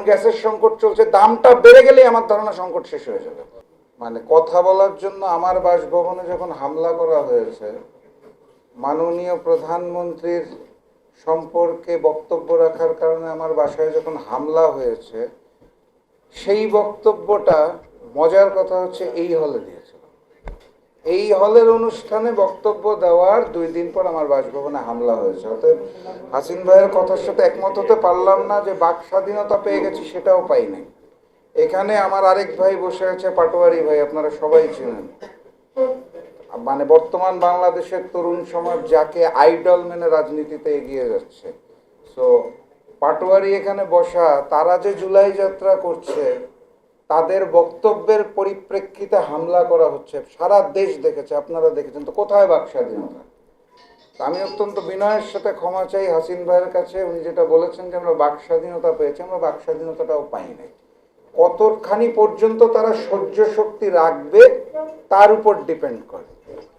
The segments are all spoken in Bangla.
গ্যাসের সংকট চলছে, দামটা বেড়ে গেলেই আমার ধারণা সংকট শেষ হয়ে যাবে। মানে কথা বলার জন্য আমার বাসভবনে যখন হামলা করা হয়েছে, মাননীয় প্রধানমন্ত্রীর সম্পর্কে বক্তব্য রাখার কারণে আমার বাসায় যখন হামলা হয়েছে, সেই বক্তব্যটা মজার কথা হচ্ছে এই হলে দিয়েছিল। এই হলের অনুষ্ঠানে বক্তব্য দেওয়ার 2 দিন পর আমার বাসভবনে হামলা হয়েছে। অতএব হাসিন ভাইয়ের কথার সাথে একমত হতে পারলাম না যে বাক স্বাধীনতা পেয়ে গেছি, সেটাও পাই নাই। এখানে আমার আরেক ভাই বসে আছে, পাটোয়ারি ভাই, আপনারা সবাই চিনেন। মানে বর্তমান বাংলাদেশের তরুণ সমাজ যাকে আইডল মেনে রাজনীতিতে এগিয়ে যাচ্ছে। সো পাটোয়ারি এখানে বসা, তারা যে জুলাই যাত্রা করছে, তাদের বক্তব্যের পরিপ্রেক্ষিতে হামলা করা হচ্ছে, সারা দেশ দেখেছে, আপনারা দেখেছেন। তো কোথায় বাক স্বাধীনতা? আমি অত্যন্ত বিনয়ের সাথে ক্ষমা চাই হাসিন ভাইয়ের কাছে। উনি যেটা বলেছেন যে আমরা বাক স্বাধীনতা পেয়েছি, আমরা বাক স্বাধীনতাটাও পাই নাই। কতখানি পর্যন্ত তারা সহ্য শক্তি রাখবে তার উপর ডিপেন্ড করে।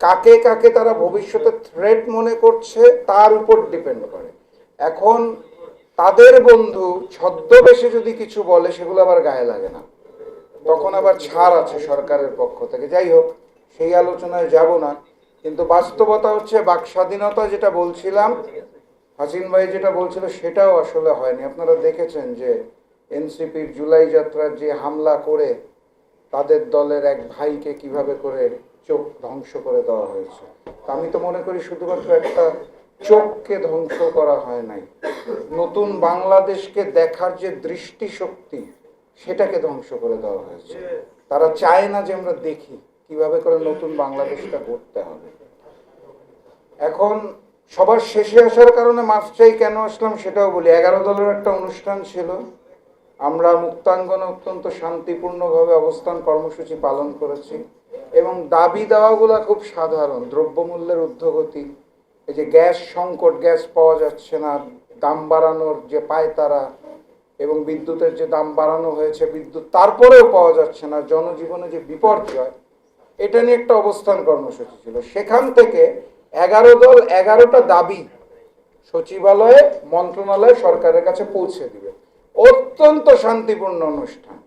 কাকে কাকে তারা ভবিষ্যতে থ্রেট মনে করছে তার উপর ডিপেন্ড করে। এখন তাদের বন্ধু ছদ্মবেশে যদি কিছু বলে, সেগুলো আবার গায়ে লাগে না, তখন আবার ছাড় আছে সরকারের পক্ষ থেকে। যাই হোক, সেই আলোচনায় যাব না। কিন্তু বাস্তবতা হচ্ছে বাক স্বাধীনতা যেটা বলছিলাম, হাসিন ভাই যেটা বলছিল, সেটাও আসলে হয়নি। আপনারা দেখেছেন যে এনসিপির জুলাই যাত্রার যে হামলা করে তাদের দলের এক ভাইকে কিভাবে করে চোখ ধ্বংস করে দেওয়া হয়েছে। আমি তো মনে করি শুধুমাত্র একটা চোখকে ধ্বংস করা হয় নাই, নতুন বাংলাদেশকে দেখার যে দৃষ্টিশক্তি, সেটাকে ধ্বংস করে দেওয়া হয়েছে। তারা চায় না যে আমরা দেখি কিভাবে করে নতুন বাংলাদেশটা গড়তে হবে। এখন সবার শেষে আসার কারণে মাফ চাই কেন আসলাম সেটাও বলি। 11 দলের একটা অনুষ্ঠান ছিল, আমরা মুক্তাঙ্গনে অত্যন্ত শান্তিপূর্ণভাবে অবস্থান কর্মসূচি পালন করেছি এবং দাবি দেওয়াগুলো খুব সাধারণ। দ্রব্যমূল্যের ঊর্ধ্বগতি, এই যে গ্যাস সংকট, গ্যাস পাওয়া যাচ্ছে না, দাম বাড়ানোর যে পায়তারা, এবং বিদ্যুতের যে দাম বাড়ানো হয়েছে, বিদ্যুৎ তারপরেও পাওয়া যাচ্ছে না, জনজীবনে যে বিপর্যয়, এটা নিয়ে একটা অবস্থান কর্মসূচি ছিল। সেখান থেকে 11 দল 11টা দাবি সচিবালয়ে, মন্ত্রণালয়ে সরকারের কাছে পৌঁছে দিবে। অত্যন্ত শান্তিপূর্ণ অনুষ্ঠান,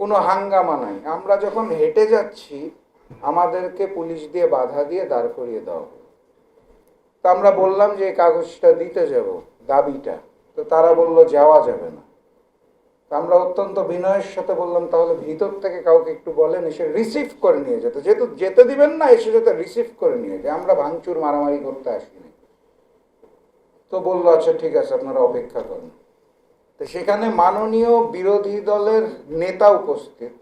কোনো হাঙ্গামা নাই। আমরা যখন হেঁটে যাচ্ছি, আমাদেরকে পুলিশ দিয়ে বাধা দিয়ে দাঁড় করিয়ে দেওয়া হলো। তা আমরা বললাম যে এই কাগজটা দিতে যাব, দাবিটা। তো তারা বলল যাওয়া যাবে না। আমরা অত্যন্ত বিনয়ের সাথে বললাম তাহলে ভিতর থেকে কাউকে একটু বলেন এসে রিসিভ করে নিয়ে যেতে, যেহেতু যেতে দিবেন না, এসে যেতে রিসিভ করে নিয়ে যায়, আমরা ভাঙচুর মারামারি করতে আসিনি। তো বললো আচ্ছা ঠিক আছে, আপনারা অপেক্ষা করেন। তো সেখানে মাননীয় বিরোধী দলের নেতা উপস্থিত,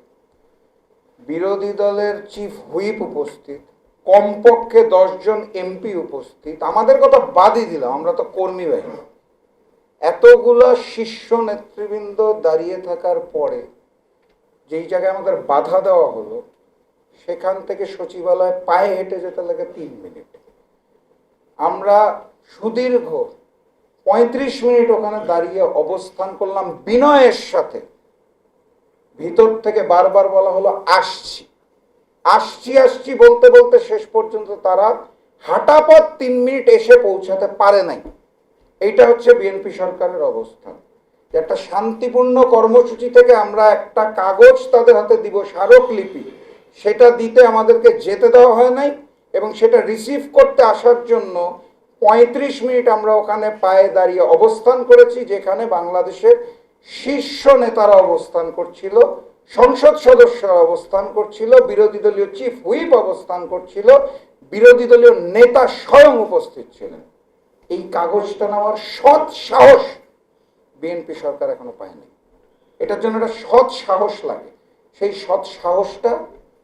বিরোধী দলের চিফ হুইপ উপস্থিত, কমপক্ষে 10 জন এমপি উপস্থিত। আমাদের কথা বাদই দিলাম, আমরা তো কর্মী বাহিনী। এতগুলো শীর্ষ নেতৃবৃন্দ দাঁড়িয়ে থাকার পরে যেই জায়গায় আমাদের বাধা দেওয়া হলো, সেখান থেকে সচিবালয় পায়ে হেঁটে যেতে লাগে 3 মিনিট। আমরা সুদীর্ঘ 35 মিনিট ওখানে দাঁড়িয়ে অবস্থান করলাম বিনয়ের সাথে। ভিতর থেকে বারবার বলা হলো আসছি আসছি আসছি বলতে বলতে শেষ পর্যন্ত তারা হাঁটা পথ 3 মিনিট এসে পৌঁছাতে পারে নাই। এইটা হচ্ছে বিএনপি সরকারের অবস্থা। একটা শান্তিপূর্ণ কর্মসূচি থেকে আমরা একটা কাগজ তাদের হাতে দিব, স্মারকলিপি, সেটা দিতে আমাদেরকে যেতে দেওয়া হয় নাই এবং সেটা রিসিভ করতে আসার জন্য 35 মিনিট আমরা ওখানে পায়ে দাঁড়িয়ে অবস্থান করেছি, যেখানে বাংলাদেশের শীর্ষ নেতারা অবস্থান করছিল, সংসদ সদস্যরা অবস্থান করছিল, বিরোধী দলীয় চিফ হুইপ অবস্থান করছিল, বিরোধী দলীয় নেতা স্বয়ং উপস্থিত ছিলেন। এই কাগজটা নেওয়ার সৎ সাহস বিএনপি সরকার এখনো পায়নি। এটার জন্য একটা সৎ সাহস লাগে, সেই সৎ সাহসটা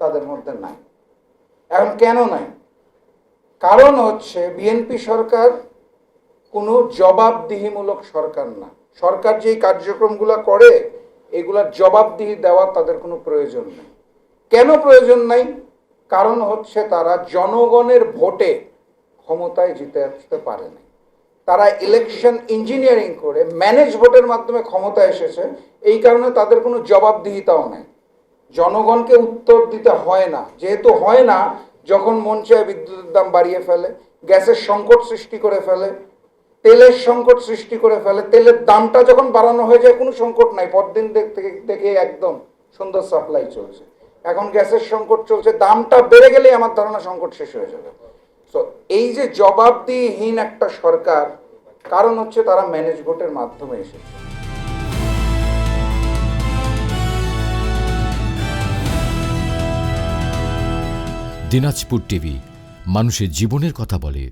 তাদের মধ্যে নাই। এখন কেন নাই? কারণ হচ্ছে বিএনপি সরকার কোনো জবাবদিহিমূলক সরকার না। সরকার যেই কার্যক্রমগুলো করে, এগুলার জবাবদিহি দেওয়ার তাদের কোনো প্রয়োজন নেই। কেন প্রয়োজন নাই? কারণ হচ্ছে তারা জনগণের ভোটে ক্ষমতায় জিতে আসতে পারে না। তারা ইলেকশন ইঞ্জিনিয়ারিং করে ম্যানেজ ভোটের মাধ্যমে ক্ষমতায় এসেছে, এই কারণে তাদের কোনো জবাবদিহিতাও নেই। জনগণকে উত্তর দিতে হয় না, যেহেতু হয় না, যখন মন চায় বিদ্যুতের দাম বাড়িয়ে ফেলে, গ্যাসের সংকট সৃষ্টি করে ফেলে, তেলের সংকট সৃষ্টি করে ফেলে। তেলের দামটা যখন বাড়ানো হয়ে যায় কোনো সংকট নাই, পরদিন থেকে একদম সুন্দর সাপ্লাই চলছে। এখন গ্যাসের সংকট চলছে, দামটা বেড়ে গেলে আমার ধারণা সংকট শেষ হয়ে যাবে। তো এই যে জবাবদিহিহীন একটা সরকার, কারণ হচ্ছে তারা ম্যানেজ ভোটের মাধ্যমে এসেছে। দিনাজপুর টিভি, মানুষের জীবনের কথা বলে।